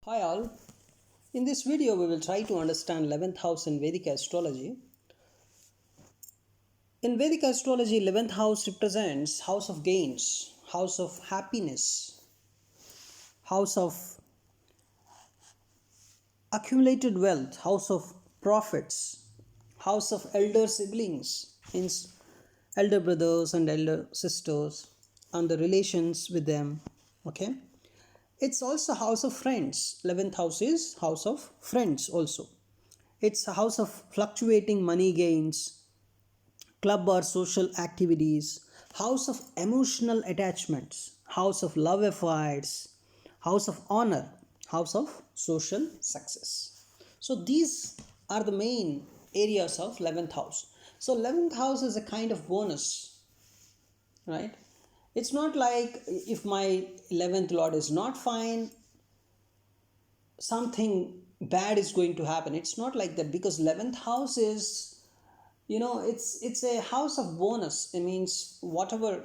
Hi all. In this video we will try to understand 11th house in Vedic astrology. In Vedic astrology, 11th house represents house of gains, house of happiness, house of accumulated wealth, house of profits, house of elder siblings, means elder brothers and elder sisters and the relations with them. Okay. It's also house of friends. 11th house is house of friends also. It's a house of fluctuating money gains, club or social activities, house of emotional attachments, house of love affairs, house of honor, house of social success. So these are the main areas of 11th house. So 11th house is a kind of bonus, right? It's not like if my 11th lord is not fine, something bad is going to happen. It's not like that, because 11th house is, it's a house of bonus. It means whatever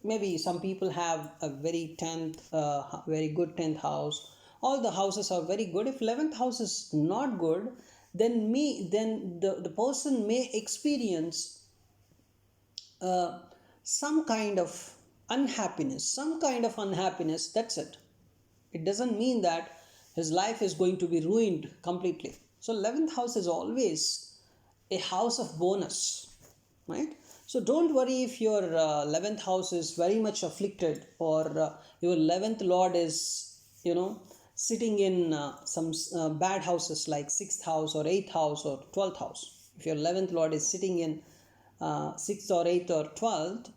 maybe some people have a very 10th very good 10th house. All the houses are very good. If 11th house is not good, then the person may experience uh, some kind of unhappiness. That's it. It doesn't mean that his life is going to be ruined completely. So 11th house is always a house of bonus, right? So don't worry if your 11th house is very much afflicted, or your 11th lord is sitting in some bad houses like 6th house or 8th house or 12th house. If your 11th lord is sitting in 6th or 8th or 12th,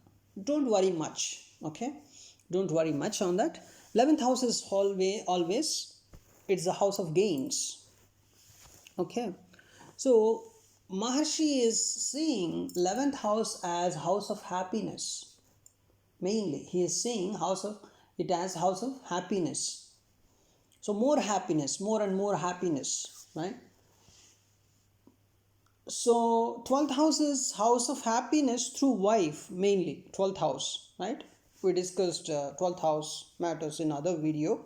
don't worry much. Okay, don't worry much on that. 11th house is always it's the house of gains. Okay, so Maharshi is seeing 11th house as house of happiness. Mainly he is seeing it as house of happiness. So more happiness, more and more happiness, right? So 12th house is house of happiness through wife, mainly 12th house, right? We discussed 12th house matters in other video.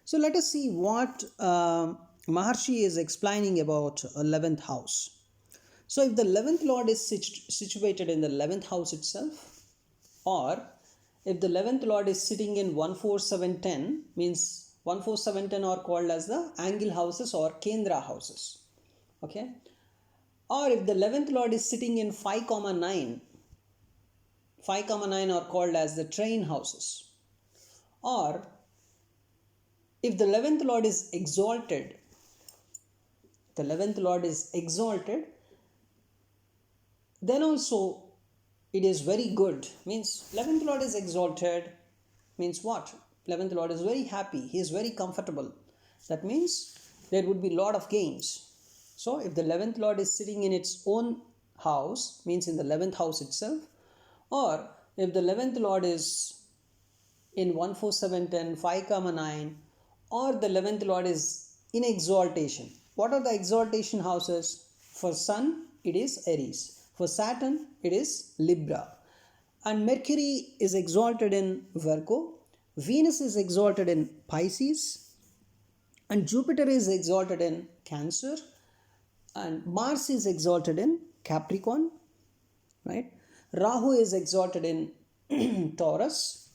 So let us see what Maharshi is explaining about 11th house. So if the 11th lord is situated in the 11th house itself, or if the 11th lord is sitting in 1 4 7 10, means 1 4 7 10 are called as the angle houses or Kendra houses. Okay, or if the 11th lord is sitting in 5 9, 5 9 are called as the train houses. Or if the 11th lord is exalted, the 11th lord is exalted, then also it is very good. Means 11th lord is exalted means what? 11th lord is very happy, he is very comfortable. That means there would be lot of gains. So if the 11th lord is sitting in its own house, means in the 11th house itself, or if the 11th lord is in 1 4 7 10 5 9, or the 11th lord is in exaltation. What are the exaltation houses? For sun it is Aries, for Saturn it is Libra, and Mercury is exalted in Virgo, Venus is exalted in Pisces, and Jupiter is exalted in Cancer, and Mars is exalted in Capricorn, right? Rahu is exalted in Taurus,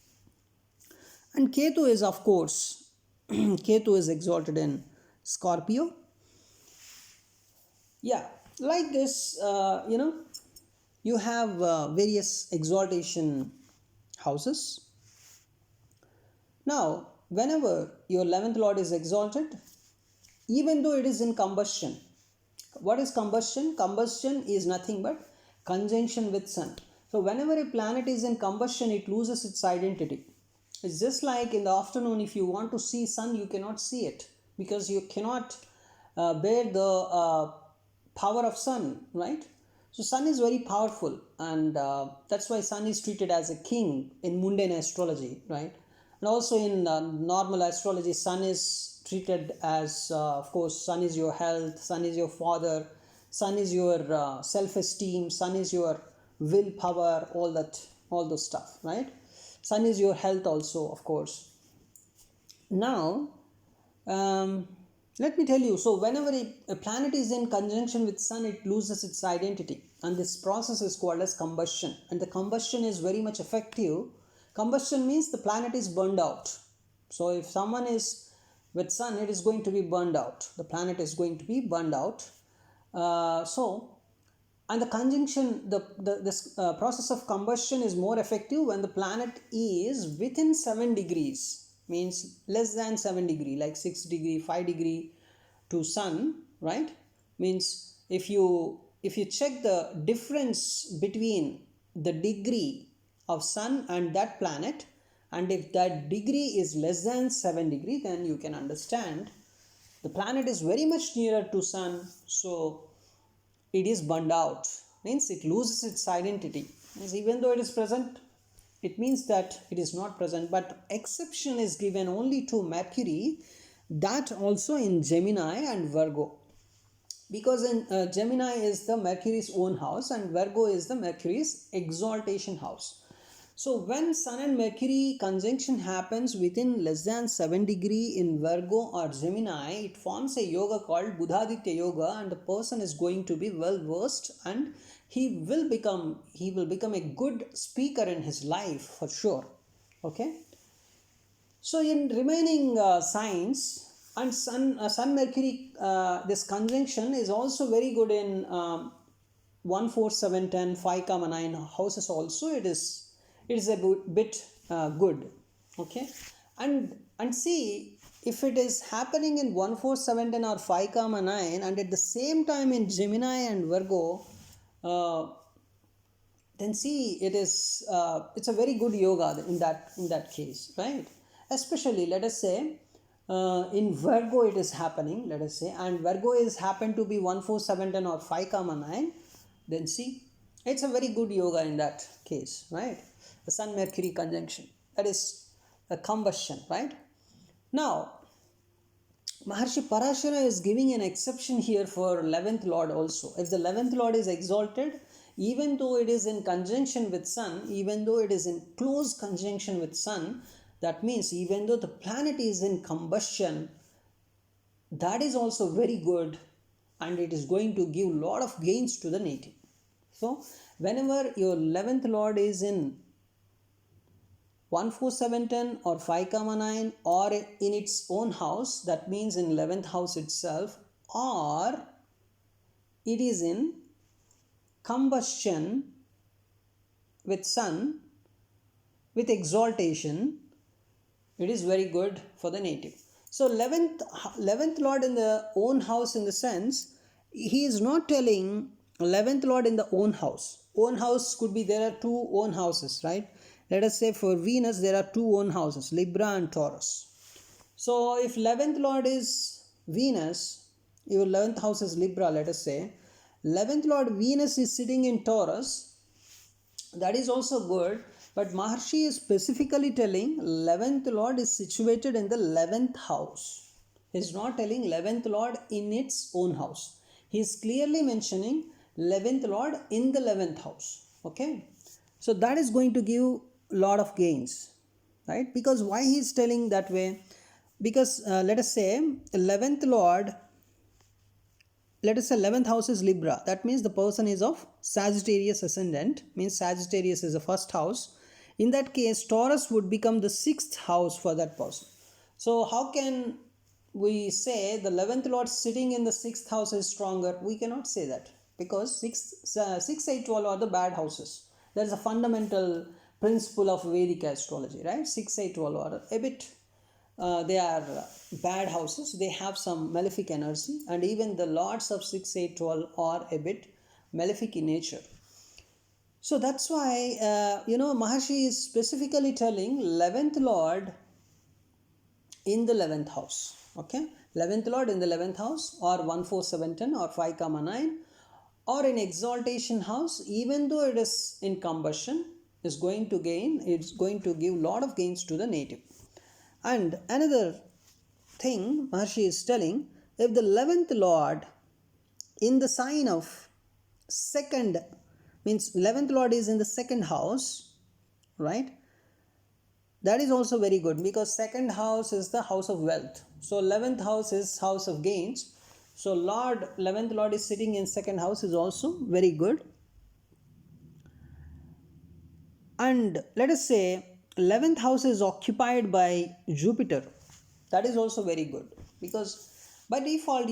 and Ketu is, of course, Ketu is exalted in Scorpio. Yeah, like this, you have various exaltation houses. Now, whenever your 11th lord is exalted, even though it is in combustion, what is combustion? Combustion is nothing but conjunction with sun. So whenever a planet is in combustion, it loses its identity. It's just like in the afternoon, if you want to see sun, you cannot see it, because you cannot bear the power of sun, right? So sun is very powerful, and that's why sun is treated as a king in mundane astrology, right? And also in normal astrology, sun is treated as, of course, sun is your health, sun is your father, sun is your self-esteem, sun is your willpower, all those stuff, right? Sun is your health also, of course. Now Um, Let me tell you. So, whenever a planet is in conjunction with Sun, it loses its identity, and this process is called as combustion. And the combustion is very much effective. Combustion means the planet is burned out. So, if someone is with Sun, it is going to be burned out. The planet is going to be burned out. So, and the conjunction, this process of combustion is more effective when the planet is within 7 degrees, means less than 7 degree, like 6 degree, 5 degree to Sun, right? Means if you check the difference between the degree of Sun and that planet, and if that degree is less than 7 degree, then you can understand the planet is very much nearer to Sun. So it is burned out, means it loses its identity, means even though it is present, it means that it is not present. But exception is given only to Mercury, that also in Gemini and Virgo, because in Gemini is the Mercury's own house and Virgo is the Mercury's exaltation house. So when Sun and Mercury conjunction happens within less than 7 degree in Virgo or Gemini, it forms a yoga called Buddhaditya Yoga, and the person is going to be well versed, and he will become a good speaker in his life for sure. Okay. So in remaining signs, and Sun Mercury, this conjunction is also very good in 1, 4, 7, 10, 5, 9 houses also. It is a bit good. Okay. And see, if it is happening in 1, 4, 7, 10 or 5, 9, and at the same time in Gemini and Virgo, uh, then see, it's a very good yoga in that case, right? Especially, let us say, in Virgo it is happening, let us say, and Virgo is happen to be 1, 4, 7, 10 or 5, 9, then see, it's a very good yoga in that case, right? The Sun Mercury conjunction, that is a combustion, right? Now Maharshi Parashara is giving an exception here for 11th Lord also. If the 11th Lord is exalted, even though it is in conjunction with Sun, even though it is in close conjunction with Sun, that means even though the planet is in combustion, that is also very good, and it is going to give lot of gains to the native. So whenever your 11th Lord is in 1, 4, 7, 10 or 5, 9, or in its own house, that means in 11th house itself, or it is in combustion with Sun with exaltation, it is very good for the native. So 11th Lord in the own house, in the sense, he is not telling 11th Lord in the own house. Own house could be, there are two own houses, right? Let us say for Venus there are two own houses, Libra and Taurus. So if 11th Lord is Venus, your 11th house is Libra, let us say, 11th Lord Venus is sitting in Taurus, that is also good. But Maharshi is specifically telling 11th Lord is situated in the 11th house. He is not telling 11th Lord in its own house. He is clearly mentioning 11th Lord in the 11th house. Okay. So that is going to give lot of gains, right? Because why he is telling that way? Because let us say 11th Lord, let us say 11th house is Libra. That means the person is of Sagittarius ascendant, means Sagittarius is the first house. In that case, Taurus would become the 6th house for that person. So how can we say the 11th Lord sitting in the 6th house is stronger? We cannot say that, because 6, 8, 12 are the bad houses. There is a fundamental principle of Vedic astrology, right? 6, 8, 12 are a bit, they are bad houses. They have some malefic energy, and even the lords of 6, 8, 12 are a bit malefic in nature. So that's why, Maharshi is specifically telling 11th Lord in the 11th house. Okay, 11th Lord in the 11th house, or 1, 4, 7, 10 or 5, 9, or in exaltation house, even though it is in combustion, is going to gain, it's going to give lot of gains to the native. And another thing Maharshi is telling, if the 11th Lord in the sign of second, means 11th Lord is in the second house, right? That is also very good because second house is the house of wealth. So 11th house is house of gains. So Lord, 11th Lord is sitting in second house is also very good. And let us say 11th house is occupied by Jupiter. That is also very good because by default,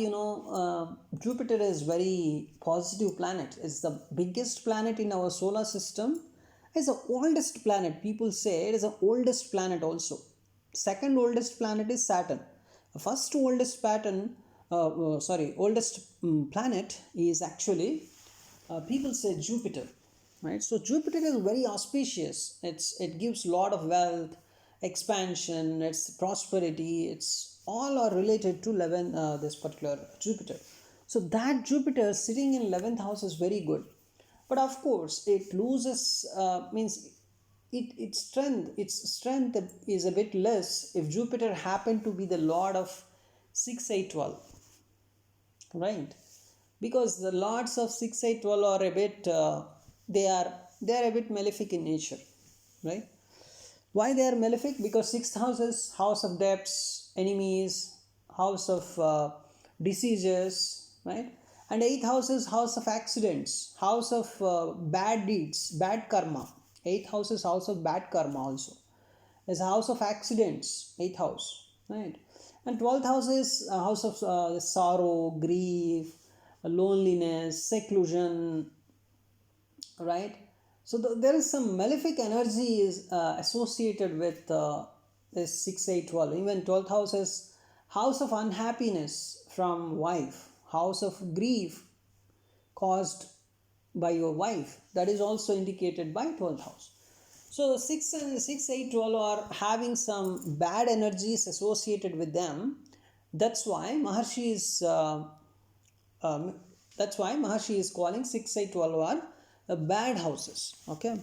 Jupiter is very positive planet. It's the biggest planet in our solar system. It's the oldest planet. People say it is the oldest planet also. Second oldest planet is Saturn. The first oldest oldest planet is actually people say Jupiter, right? So Jupiter is very auspicious. It gives lot of wealth, expansion, it's prosperity. It's all are related to 11 this particular Jupiter. So that Jupiter sitting in 11th house is very good, but of course it loses means its strength is a bit less if Jupiter happened to be the lord of 6 8 12, right? Because the lords of 6 8 12 are a bit they are a bit malefic in nature, right? Why they are malefic? Because sixth house is house of debts, enemies, house of diseases, right? And eighth house is house of accidents, house of bad deeds, bad karma. Eighth house is house of bad karma also. It's a house of accidents, eighth house, right? And 12th house is a house of sorrow, grief, loneliness, seclusion, right? So there is some malefic energy is associated with this 6 8 12. Even 12th house is house of unhappiness from wife, house of grief caused by your wife. That is also indicated by 12th house. So 6 and 6 8 12 are having some bad energies associated with them. That's why Maharshi is um, calling 6 8 12 are bad houses. Okay.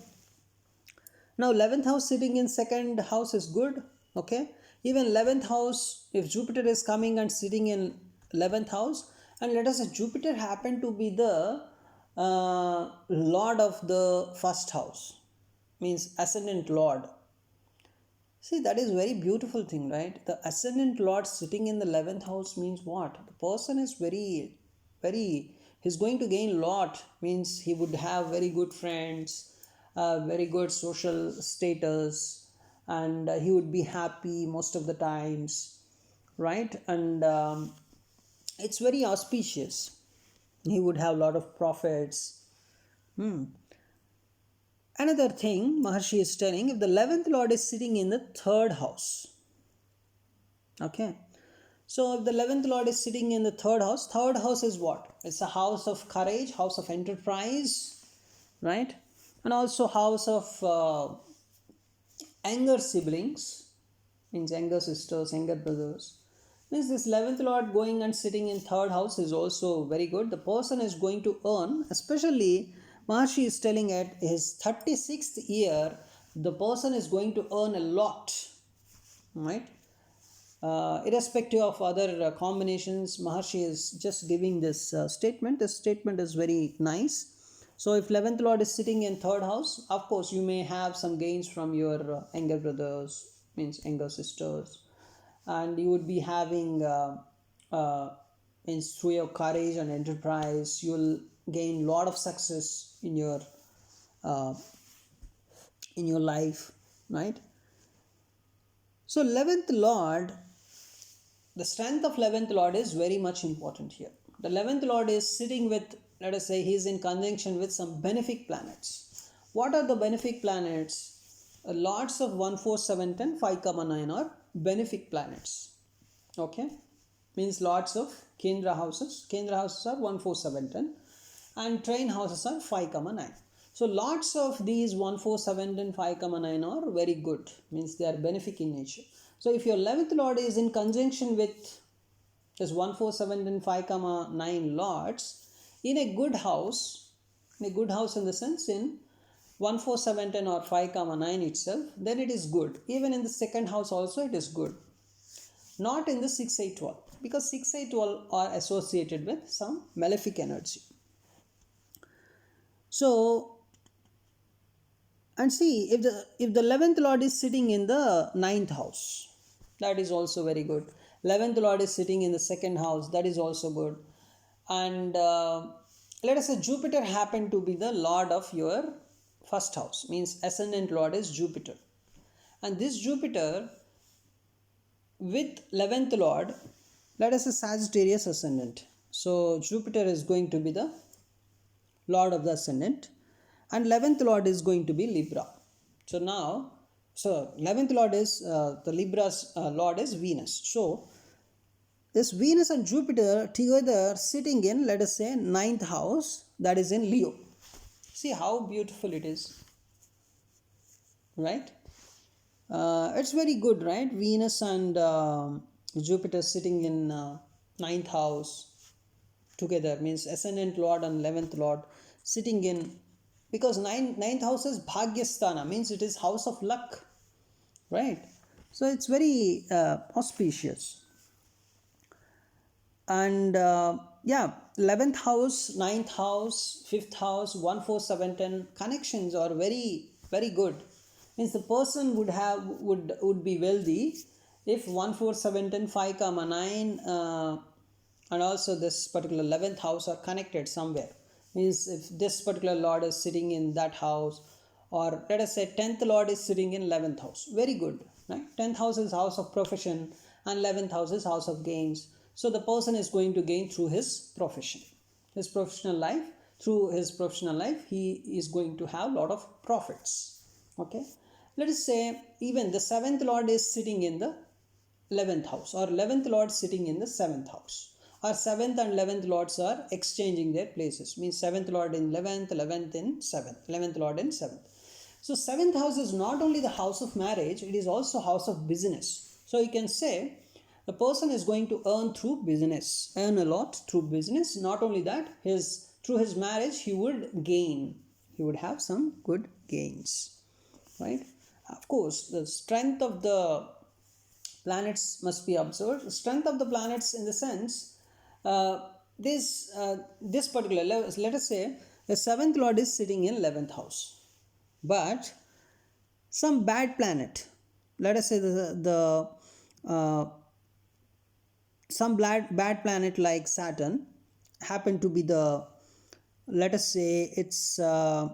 Now 11th house sitting in second house is good. Okay. Even 11th house, if Jupiter is coming and sitting in 11th house, and let us say Jupiter happen to be the lord of the first house, means ascendant lord. See, that is very beautiful thing, right? The ascendant lord sitting in the 11th house means what? The person is he's going to gain lot, means he would have very good friends, very good social status, and he would be happy most of the times, right? And it's very auspicious. He would have a lot of profits. Another thing Maharshi is telling, if the 11th lord is sitting in the third house, okay, so if the 11th lord is sitting in the third house is what? It's a house of courage, house of enterprise, right? And also house of younger siblings, means younger sisters, younger brothers. Means this 11th lord going and sitting in third house is also very good. The person is going to earn, especially Maharshi is telling at his 36th year, the person is going to earn a lot, right? Irrespective of other combinations, Maharshi is just giving this statement. This statement is very nice. So if 11th lord is sitting in third house, of course you may have some gains from your younger brothers, means younger sisters, and you would be having means through your courage and enterprise you'll gain lot of success uh, in your life, right? So 11th lord, the strength of 11th lord is very much important here. The 11th lord is sitting with, let us say, he is in conjunction with some benefic planets. What are the benefic planets? Lords of 1 4 7 10 5 9 are benefic planets. Okay, means lots of Kendra houses. Kendra houses are 1 4 7 10 and train houses are 5 9. So lots of these 1 4 7 10 5 9 are very good, means they are benefic in nature. So if your 11th lord is in conjunction with this 1 4 7 10 5 9 lords in a good house, in the sense in 1 4 7 10 or 5 9 itself, then it is good. Even in the second house also it is good, not in the 6 8 12, because 6 8 12 are associated with some malefic energy. So And see, if the 11th lord is sitting in the ninth house, that is also very good. 11th lord is sitting in the second house, that is also good. And let us say Jupiter happened to be the lord of your first house, means ascendant lord is Jupiter. And this Jupiter with 11th lord, let us say Sagittarius ascendant. So Jupiter is going to be the lord of the ascendant, and 11th lord is going to be Libra. So now, so 11th lord is the Libra's lord is Venus. So this Venus and Jupiter together sitting in, let us say, ninth house, that is in Leo. See how beautiful it is, right? It's very good, right? Venus and Jupiter sitting in ninth house together, means ascendant lord and 11th lord sitting in, because ninth house is Bhagyasthana, means it is house of luck, right? So it's very auspicious. And yeah, 11th house, ninth house, 5th house, 1 4 7 10 connections are very very good. Means the person would be wealthy if 1 4 7 10 5 comma 9 and also this particular 11th house are connected somewhere. Means if this particular lord is sitting in that house, or let us say 10th lord is sitting in 11th house, very good, right? 10th house is house of profession and 11th house is house of gains. So the person is going to gain through his profession, his professional life. Through his professional life, he is going to have a lot of profits. Okay, let us say even the 7th lord is sitting in the 11th house, or 11th lord sitting in the 7th house, or 7th and 11th lords are exchanging their places, means 7th lord in 11th, 11th in 7th, 11th lord in 7th. So 7th house is not only the house of marriage, it is also house of business. So you can say the person is going to earn through business, earn a lot through business. Not only that, through his marriage he would gain, he would have some good gains, right? Of course, the strength of the planets must be observed. The strength of the planets in the sense, this particular, let us say the 7th lord is sitting in 11th house, but some bad planet, let us say the some bad planet like Saturn happen to be the, let us say it's the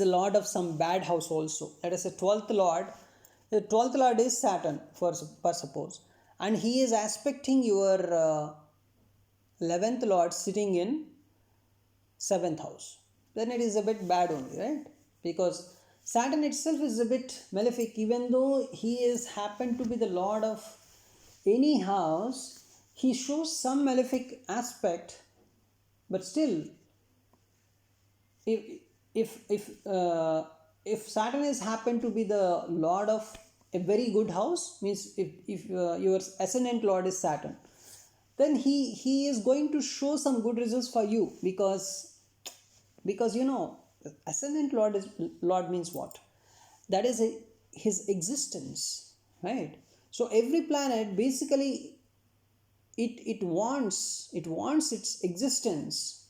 lord of some bad house also. Let us say 12th lord, the 12th lord is Saturn for suppose, and he is aspecting your 11th lord sitting in 7th house, then it is a bit bad only, right? Because Saturn itself is a bit malefic, even though he is happened to be the lord of any house, he shows some malefic aspect. But still, if if if if Saturn is happened to be the lord of a very good house, means if your ascendant lord is Saturn, then he is going to show some good results for you, because you know, ascendant lord means what? That is his existence, right? So every planet basically it wants its existence.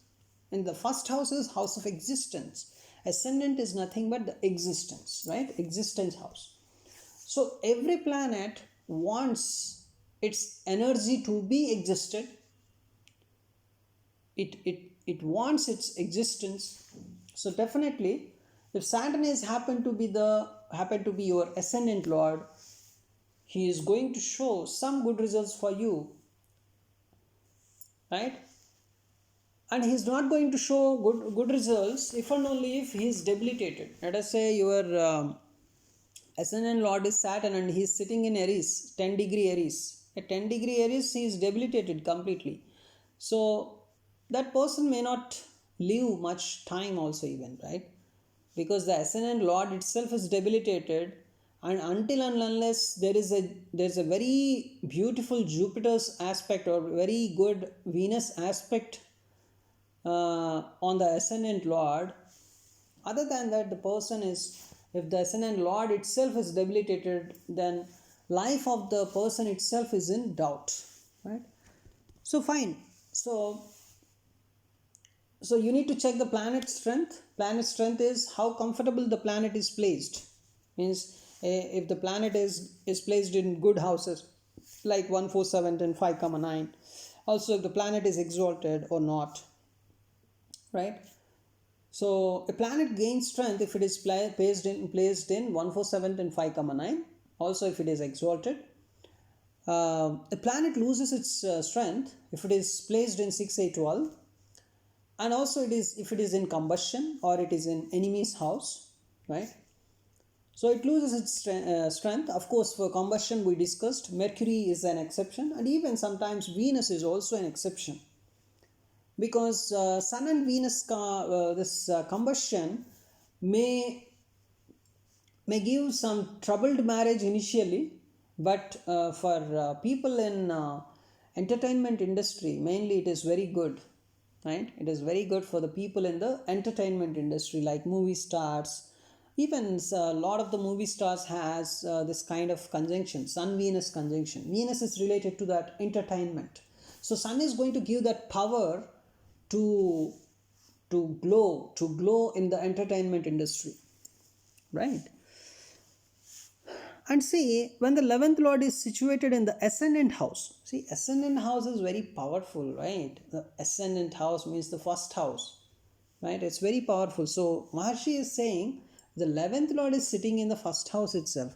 And the first house is house of existence. Ascendant is nothing but the existence, right? Existence house. So every planet wants its energy to be existed. It wants its existence. So definitely, if Saturn is happen to be your ascendant lord, he is going to show some good results for you, right? And he is not going to show good results if and only if he is debilitated. Let us say your ascendant lord is Saturn and he is sitting in Aries, 10 degree Aries. At 10 degree Aries, he is debilitated completely. So that person may not live much time also even, right? Because the ascendant lord itself is debilitated, and until and unless there's a very beautiful Jupiter's aspect or very good Venus aspect on the ascendant lord, other than that, the person is, if the ascendant lord itself is debilitated, then life of the person itself is in doubt, right? So fine. So So you need to check the planet strength. Planet strength is how comfortable the planet is placed. Means if the planet is placed in good houses like 147 and 5,9. Also if the planet is exalted or not, right? So a planet gains strength if it is placed in 147 and 5,9. Also if it is exalted. A planet loses its strength if it is placed in 6, 8, 12, and also it is if it is in combustion or it is in enemy's house, right? So it loses its strength. Of course, for combustion we discussed Mercury is an exception, and even sometimes Venus is also an exception, because Sun and Venus this combustion may give some troubled marriage initially, but for people in entertainment industry mainly it is very good, right? It is very good for the people in the entertainment industry like movie stars. Even a lot of the movie stars has this kind of conjunction, Sun Venus conjunction. Venus is related to that entertainment, so Sun is going to give that power to glow in the entertainment industry, right? And see, when the 11th lord is situated in the ascendant house, see, ascendant house is very powerful, right? The ascendant house means the first house, right? It's very powerful. So Maharshi is saying the 11th lord is sitting in the first house itself,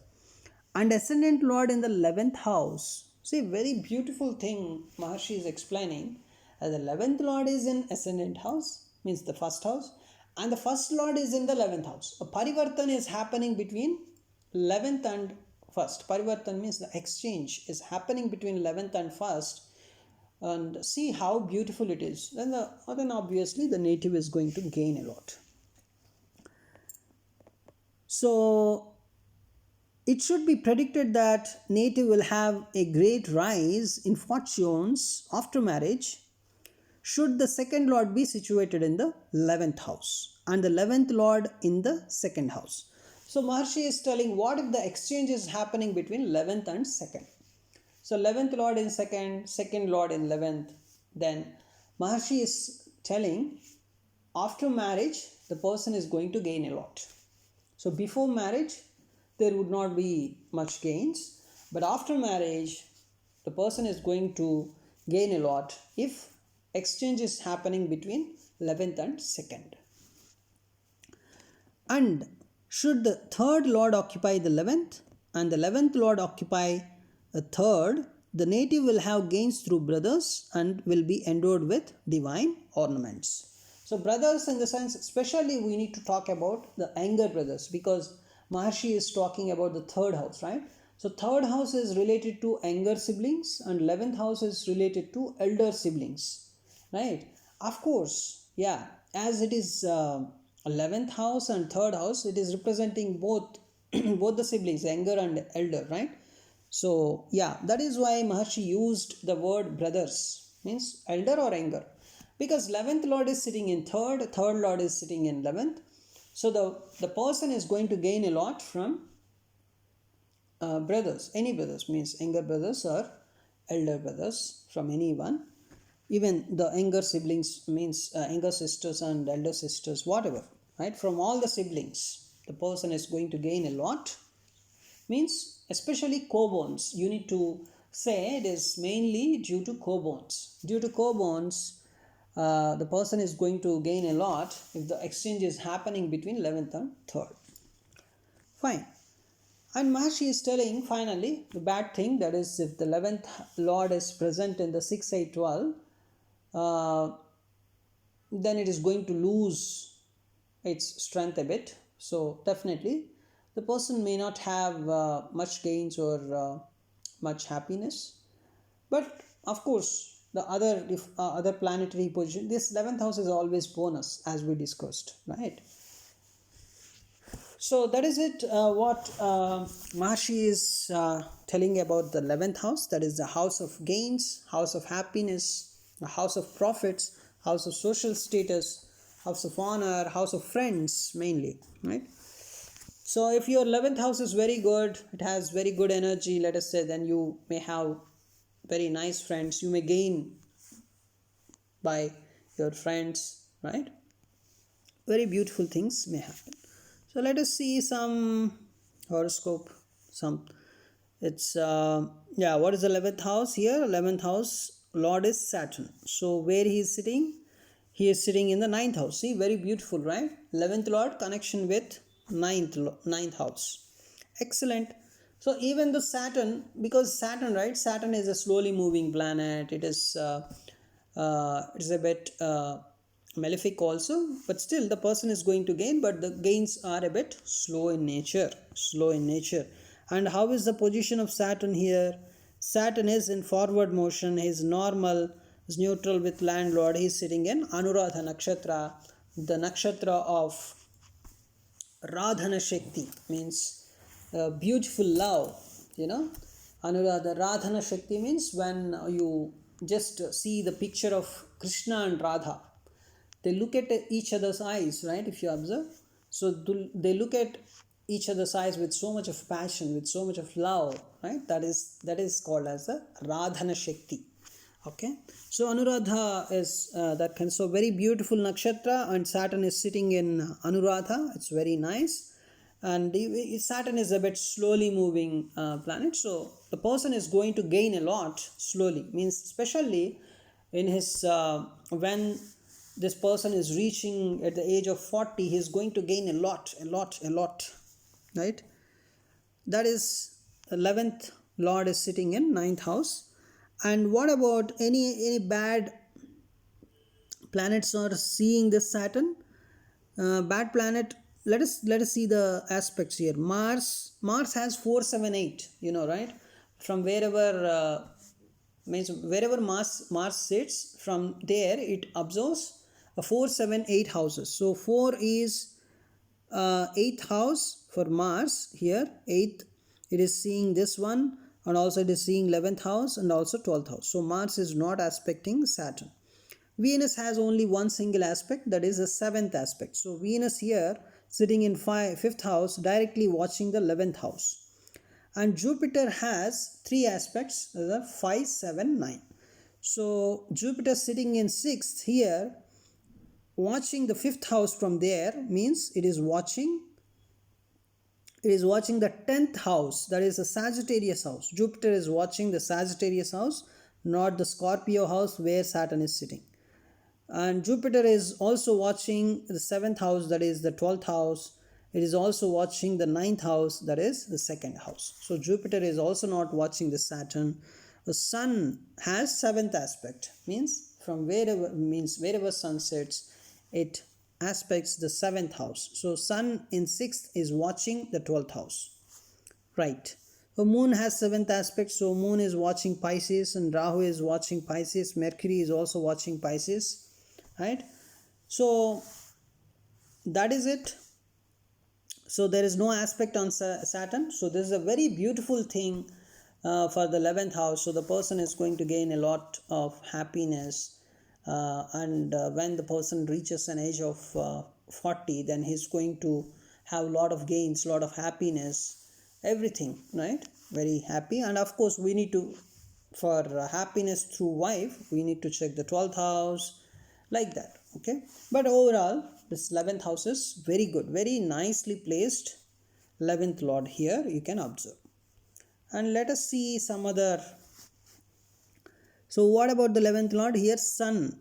and ascendant lord in the 11th house. See, very beautiful thing Maharshi is explaining. As the 11th lord is in ascendant house, means the first house, and the first lord is in the 11th house. A parivartan is happening between 11th and first. Parivartan means the exchange is happening between 11th and first, and see how beautiful it is. Then obviously the native is going to gain a lot. So it should be predicted that native will have a great rise in fortunes after marriage should the second lord be situated in the 11th house and the 11th lord in the second house. So Maharshi is telling, what if the exchange is happening between 11th and 2nd? So 11th lord in 2nd, second lord in 11th. Then Maharshi is telling, after marriage the person is going to gain a lot. So before marriage there would not be much gains, but after marriage the person is going to gain a lot if exchange is happening between 11th and 2nd. And should the third lord occupy the 11th and the 11th lord occupy a third, the native will have gains through brothers and will be endowed with divine ornaments. So brothers, in the sense, especially we need to talk about the younger brothers, because Maharshi is talking about the third house, right? So third house is related to younger siblings and 11th house is related to elder siblings, right? Of course, yeah, as it is 11th house and third house, it is representing both both the siblings, younger and elder, right? So yeah, that is why Maharshi used the word brothers, means elder or younger, because 11th lord is sitting in third lord is sitting in 11th. So the person is going to gain a lot from brothers, any brothers, means younger brothers or elder brothers, from anyone. Even the younger siblings, means younger sisters and elder sisters, whatever, right? From all the siblings the person is going to gain a lot, means especially co-bonds. You need to say it is mainly due to co-bonds. Due to co-bonds the person is going to gain a lot if the exchange is happening between 11th and 3rd. Fine. And Maharshi is telling finally the bad thing, that is if the 11th lord is present in the 6, 8, 12, then it is going to lose its strength a bit. So definitely the person may not have much gains or much happiness. But of course the other, if other planetary position, this 11th house is always bonus, as we discussed, right? So that is it, what Maharshi is telling about the 11th house, that is the house of gains, house of happiness, the house of profits, house of social status, house of honor, house of friends mainly, right? So if your 11th house is very good, it has very good energy, let us say, then you may have very nice friends, you may gain by your friends, right? Very beautiful things may happen. So let us see some horoscope. Some it's yeah. What is 11th house here? 11th house Lord is Saturn. So where he is sitting? He is sitting in the ninth house. See, very beautiful, right? 11th Lord connection with ninth house. Excellent. So even the Saturn, because Saturn, right? Saturn is a slowly moving planet. It is a bit malefic also, but still the person is going to gain, but the gains are a bit slow in nature. Slow in nature. And how is the position of Saturn here? Saturn is in forward motion. He is normal, is neutral with landlord. He is sitting in Anuradha Nakshatra, the nakshatra of Radhana Shakti, means beautiful love, you know. Anuradha Radhana Shakti means when you just see the picture of Krishna and Radha, they look at each other's eyes, right? If you observe, so they look at each other's eyes with so much of passion, with so much of love, right? That is called as the Radhana Shakti. Okay, so Anuradha is that kind. So very beautiful nakshatra, and Saturn is sitting in Anuradha. It's very nice, and Saturn is a bit slowly moving planet. So the person is going to gain a lot slowly. Means especially in his when this person is reaching at the age of 40, he is going to gain a lot, right? That is 11th Lord is sitting in ninth house. And what about any bad planets are seeing this Saturn? Bad planet. Let us see the aspects here. Mars has 478. You know, right? From wherever means wherever Mars sits, from there it observes a 478 houses. So 4 is eighth house for Mars here. Eighth, it is seeing this one, and also it is seeing 11th house and also 12th house. So Mars is not aspecting Saturn. Venus has only one single aspect, that is a seventh aspect. So Venus here sitting in fifth house, directly watching the 11th house. And Jupiter has three aspects, that are 5, 7, 9. So Jupiter sitting in sixth here, watching the fifth house from there, means it is watching the 10th house, that is the Sagittarius house. Jupiter is watching the Sagittarius house, not the Scorpio house where Saturn is sitting. And Jupiter is also watching the 7th house, that is the 12th house. It is also watching the 9th house, that is the second house. So Jupiter is also not watching the Saturn. The Sun has 7th aspect, means wherever Sun sits, it aspects the 7th house. So Sun in 6th is watching the 12th house, right? So Moon has 7th aspect. So Moon is watching Pisces, and Rahu is watching Pisces. Mercury is also watching Pisces, right? So that is it. So there is no aspect on Saturn. So this is a very beautiful thing for the 11th house. So the person is going to gain a lot of happiness, and when the person reaches an age of 40, then he's going to have a lot of gains, lot of happiness, everything, right? Very happy. And of course we need to, for happiness through wife, we need to check the 12th house, like that. Okay, but overall this 11th house is very good, very nicely placed 11th Lord here, you can observe. And let us see some other. So what about the 11th Lord? Here Sun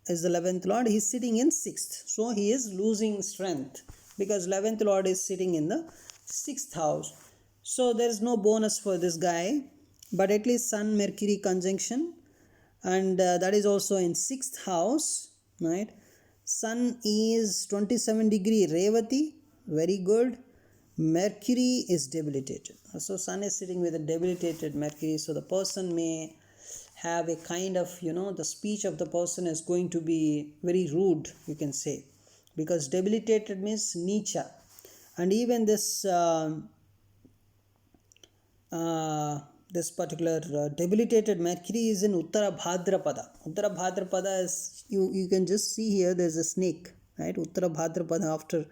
is the 11th Lord. He is sitting in 6th. So he is losing strength, because 11th Lord is sitting in the 6th house. So there is no bonus for this guy, but at least Sun Mercury conjunction, and that is also in 6th house, right? Sun is 27 degree Revati, very good. Mercury is debilitated. So Sun is sitting with a debilitated Mercury. So the person may have a kind of, the speech of the person is going to be very rude, you can say, because debilitated means Nicha. And even this this particular debilitated Mercury is in Uttara Bhadrapada. Uttara Bhadrapada is, you can just see here, there is a snake, right? Uttara Bhadrapada, after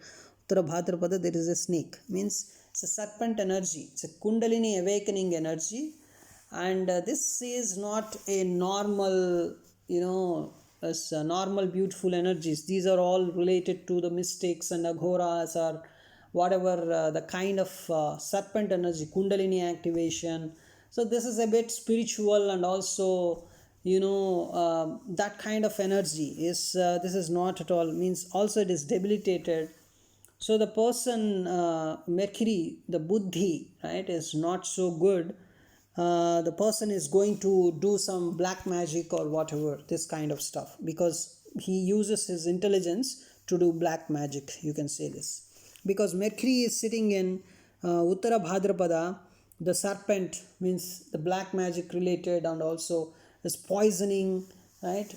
Uttara Bhadrapada there is a snake, means it's a serpent energy, it's a Kundalini awakening energy. And this is not a normal, as normal beautiful energies. These are all related to the mystics and aghoras, or whatever the kind of serpent energy, kundalini activation. So this is a bit spiritual, and also that kind of energy is this is not at all, means also it is debilitated. So the person, Mercury, the buddhi, right, is not so good. The person is going to do some black magic or whatever, this kind of stuff, because he uses his intelligence to do black magic, you can say this. Because Mercury is sitting in Uttara Bhadrapada, the serpent, means the black magic related, and also is poisoning, right?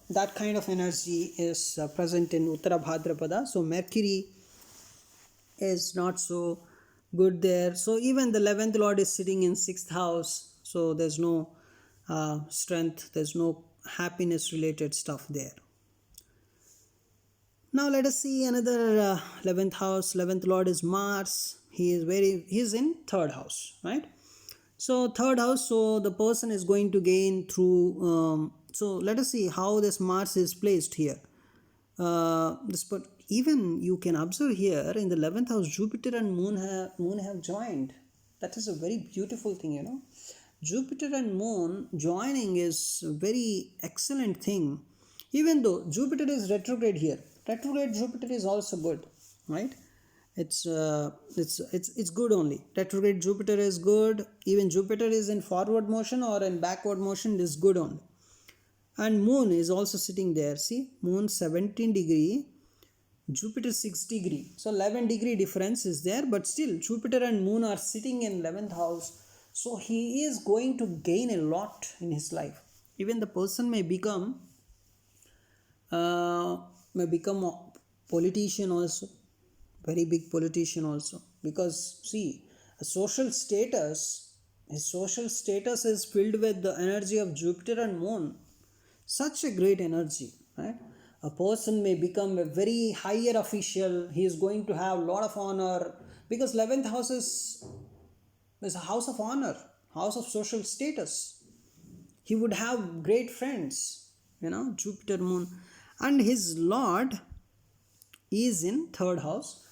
That kind of energy is present in Uttara Bhadrapada. So Mercury is not so good there. So even the 11th lord is sitting in 6th house, so there's no strength, there's no happiness related stuff there. Now let us see another 11th house. 11th lord is Mars. He is in 3rd house, right? So 3rd house, so the person is going to gain through so let us see how this Mars is placed here. But even you can observe here in the 11th house, Jupiter and moon have joined. That is a very beautiful thing. Jupiter and moon joining is a very excellent thing. Even though Jupiter is retrograde here, retrograde Jupiter is also good, right? It's good only. Retrograde Jupiter is good. Even Jupiter is in forward motion or in backward motion, it is good only. And moon is also sitting there. See, moon 17 degree, Jupiter 6 degree. So 11 degree difference is there, but still Jupiter and moon are sitting in 11th house. So he is going to gain a lot in his life. Even the person may become a politician also, very big politician also. Because see, his social status is filled with the energy of Jupiter and moon. Such a great energy, right? A person may become a very higher official. He is going to have a lot of honor, because 11th house is a house of honor, house of social status. He would have great friends, Jupiter, moon. And his lord is in 3rd house.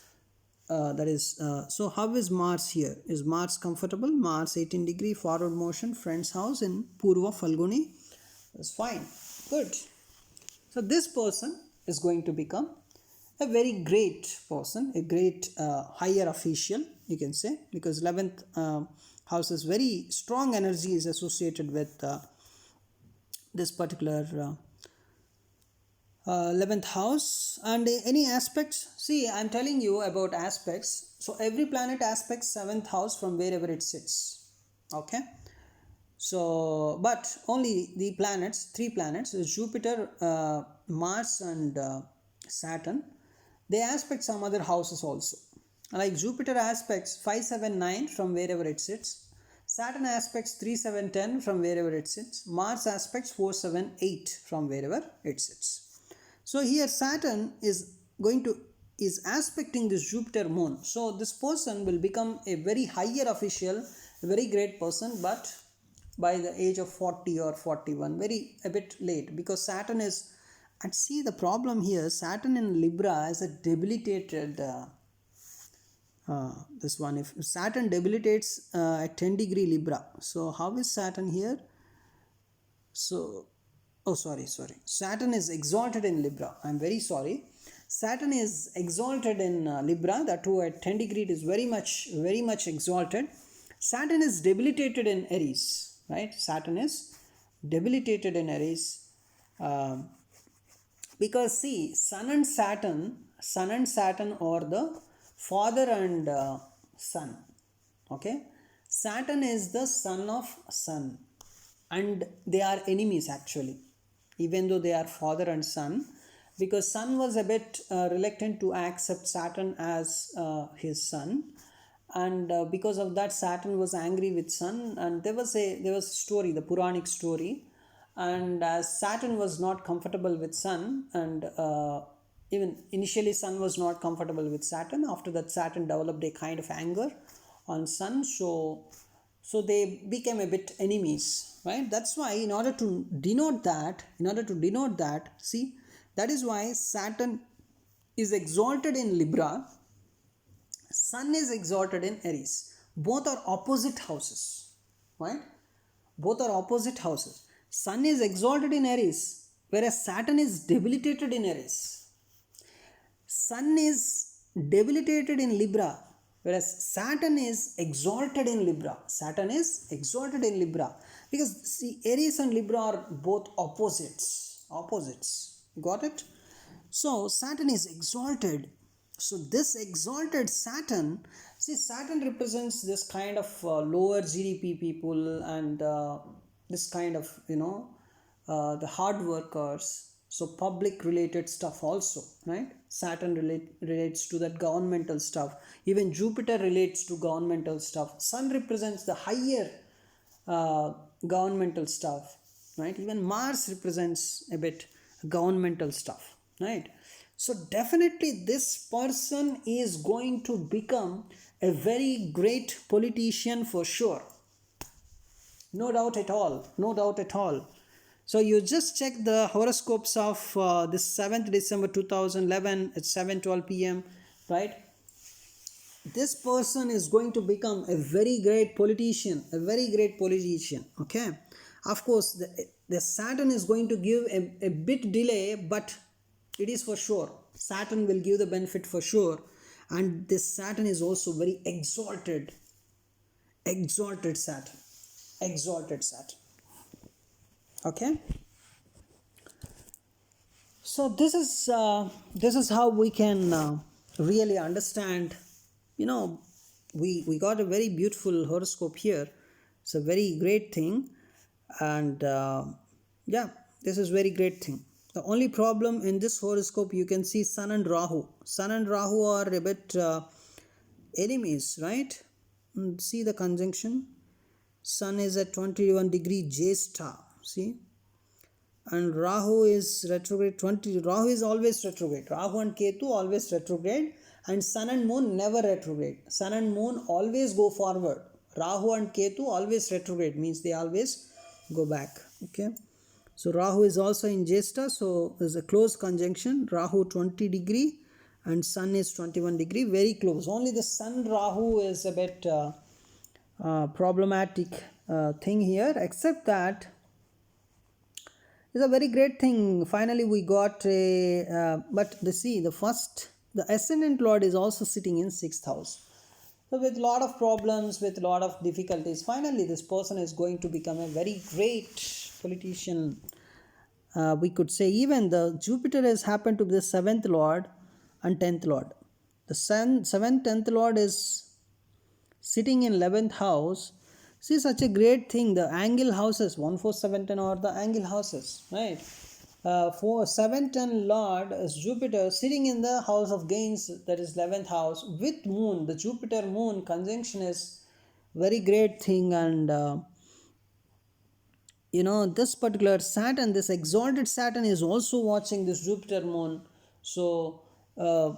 So how is Mars here? Is Mars comfortable? Mars 18 degree forward motion, friend's house in Purva Falguni. That's fine, good. So this person is going to become a very great person, a great higher official, you can say, because 11th house is very strong energy is associated with this particular 11th house. And any aspects, see, I'm telling you about aspects. So every planet aspects 7th house from wherever it sits, okay? So, but only the planets, 3 planets, is Jupiter, Mars and Saturn. They aspect some other houses also. Like Jupiter aspects 5, 7, 9 from wherever it sits. Saturn aspects 3, 7, 10 from wherever it sits. Mars aspects 4, 7, 8 from wherever it sits. So here Saturn is aspecting this Jupiter moon. So this person will become a very higher official, a very great person, but by the age of 40 or 41, a bit late, because Saturn is, and see the problem here, Saturn in Libra is a debilitated this one. If Saturn debilitates at 10 degree Libra, so how is Saturn here? So sorry, Saturn is exalted in Libra. I'm very sorry. Saturn is exalted in Libra, that too at 10 degree it is very much exalted. Saturn is debilitated in Aries, right? Saturn is debilitated in Aries because see, Sun and Saturn are the father and son, okay? Saturn is the son of Sun, and they are enemies actually, even though they are father and son, because Sun was a bit reluctant to accept Saturn as his son, and because of that Saturn was angry with Sun, and there was a story, the Puranic story, and as Saturn was not comfortable with Sun, and even initially Sun was not comfortable with Saturn, after that Saturn developed a kind of anger on Sun, so so they became a bit enemies, right? That's why in order to denote that, see, that is why Saturn is exalted in Libra, Sun is exalted in Aries. Both are opposite houses, right? Both are opposite houses. Sun is exalted in Aries, whereas Saturn is debilitated in Aries. Sun is debilitated in Libra, whereas Saturn is exalted in Libra. Saturn is exalted in Libra because see, Aries and Libra are both opposites. Opposites. Got it? So Saturn is exalted. So this exalted Saturn, see, Saturn represents this kind of lower GDP people and this kind of, the hard workers. So public related stuff also, right? Saturn relates to that governmental stuff. Even Jupiter relates to governmental stuff. Sun represents the higher governmental stuff, right? Even Mars represents a bit governmental stuff, right? So definitely this person is going to become a very great politician for sure. No doubt at all. No doubt at all. So you just check the horoscopes of this 7th December 2011 at 7:12 p.m., right? This person is going to become a very great politician, okay? Of course, the Saturn is going to give a bit delay, but it is for sure. Saturn will give the benefit for sure. And this Saturn is also very exalted. Exalted Saturn. Okay? So this is how we can really understand. We got a very beautiful horoscope here. It's a very great thing, and yeah, this is very great thing. The only problem in this horoscope, you can see Sun and Rahu. Sun and Rahu are a bit enemies, right? See the conjunction. Sun is at 21 degree J see, and Rahu is retrograde 20. Rahu is always retrograde. Rahu and Ketu always retrograde, and Sun and Moon never retrograde. Sun and Moon always go forward. Rahu and Ketu always retrograde, means they always go back. Okay, so Rahu is also in Jesta, so there's a close conjunction. Rahu 20 degree and Sun is 21 degree, very close. Only the Sun Rahu is a bit problematic thing here, except that it's a very great thing. Finally we got a but the ascendant lord is also sitting in 6th house. So with lot of problems, with lot of difficulties, finally this person is going to become a very great politician. We could say even the Jupiter has happened to be the 7th lord and 10th lord. The 7th, 10th lord is sitting in 11th house. See, such a great thing. The angle houses 1, 4, 7, 10 are the angle houses, right? For 7th and lord is Jupiter sitting in the house of gains, that is 11th house, with moon. The Jupiter moon conjunction is very great thing, and this particular Saturn, this exalted Saturn is also watching this Jupiter moon. So the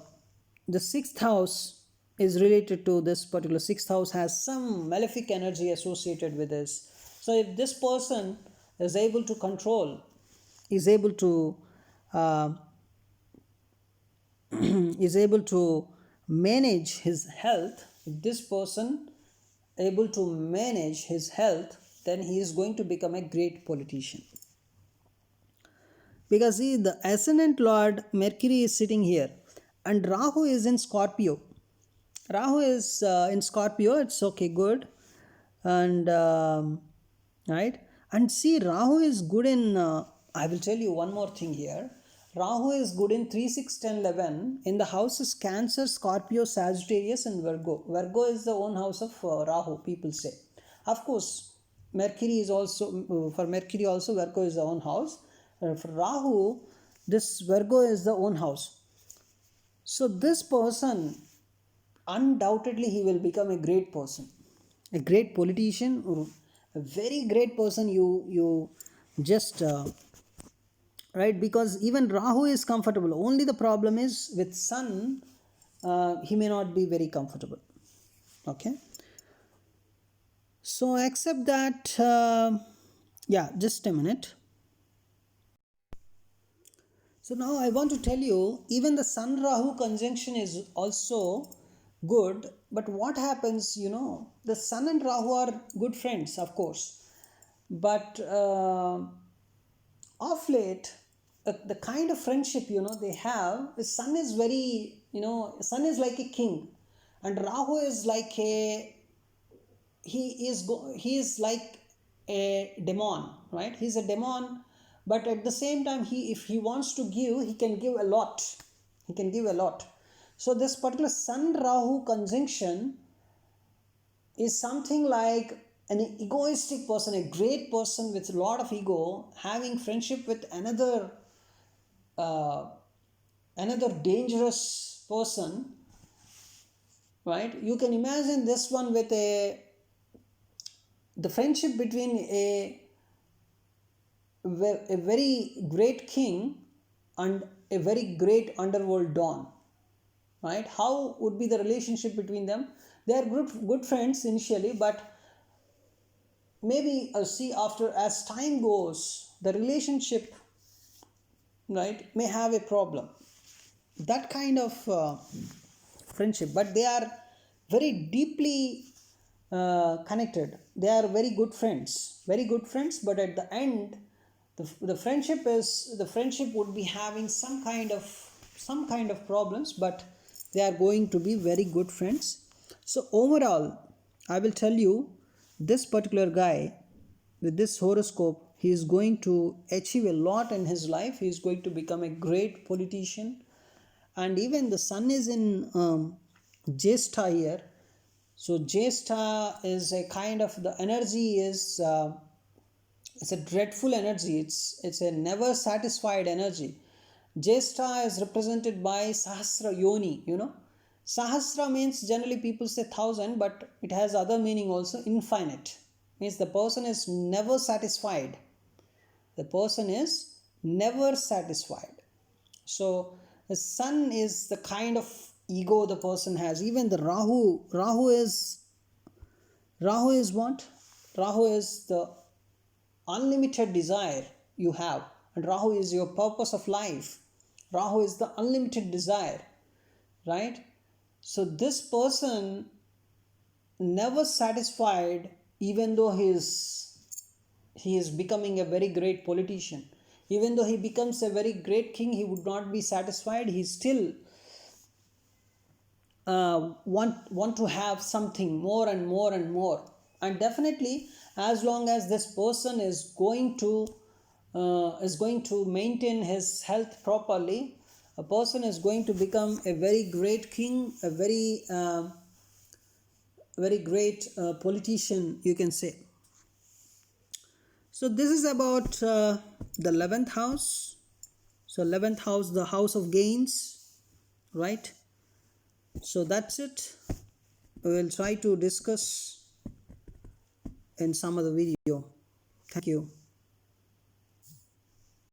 6th house is related to this particular 6th house, has some malefic energy associated with this. So if this person is able to control, is able to manage his health, if this person able to manage his health, then he is going to become a great politician. Because see, the ascendant lord Mercury is sitting here, and Rahu is in Scorpio. Rahu is in Scorpio. It's okay, good, and right. And see, Rahu is good in. I will tell you one more thing here. Rahu is good in 3, 6, 10, 11 in the houses Cancer, Scorpio, Sagittarius, and Virgo. Virgo is the own house of Rahu. People say, of course, Mercury is also for Mercury also Virgo is the own house. For Rahu, this Virgo is the own house. So this person, undoubtedly he will become a great person, a great politician, a very great person. You just right, because even Rahu is comfortable. Only the problem is with Sun, he may not be very comfortable. Okay, So except that, yeah, just a minute. So now I want to tell you, even the Sun Rahu conjunction is also good. But what happens, the Sun and Rahu are good friends, of course. But of late, the kind of friendship they have, the Sun is very, Sun is like a king, and Rahu is like he is like a demon, right? He's a demon, but at the same time, if he wants to give, he can give a lot. He can give a lot. So this particular Sun Rahu conjunction is something like an egoistic person, a great person with a lot of ego, having friendship with uh, another dangerous person, right? You can imagine this one with the friendship between a very great king and a very great underworld don, right? How would be the relationship between them? They are good friends initially, but maybe see, after as time goes, the relationship, right, may have a problem. That kind of friendship, but they are very deeply connected. They are very good friends, but at the end, the friendship would be having some kind of problems, but they are going to be very good friends. So overall, I will tell you, this particular guy with this horoscope, he is going to achieve a lot in his life. He is going to become a great politician. And even the sun is in Jesta here. So Jesta is a kind of, the energy is it's a dreadful energy. It's a never satisfied energy. Jesta is represented by Sahasra Yoni. Sahasra means, generally people say thousand, but it has other meaning also. Infinite means the person is never satisfied. The person is never satisfied. So the sun is the kind of ego the person has. Even the Rahu is what? Rahu is the unlimited desire you have, and Rahu is your purpose of life. Rahu is the unlimited desire, right? So this person never satisfied, even though he is becoming a very great politician. Even though he becomes a very great king, he would not be satisfied. He still want to have something more and more and more. And definitely, as long as this person is going to maintain his health properly, a person is going to become a very great king, a very great politician, you can say. So this is about the 11th house. So 11th house, the house of gains, right? So that's it. We will try to discuss in some other video. Thank you.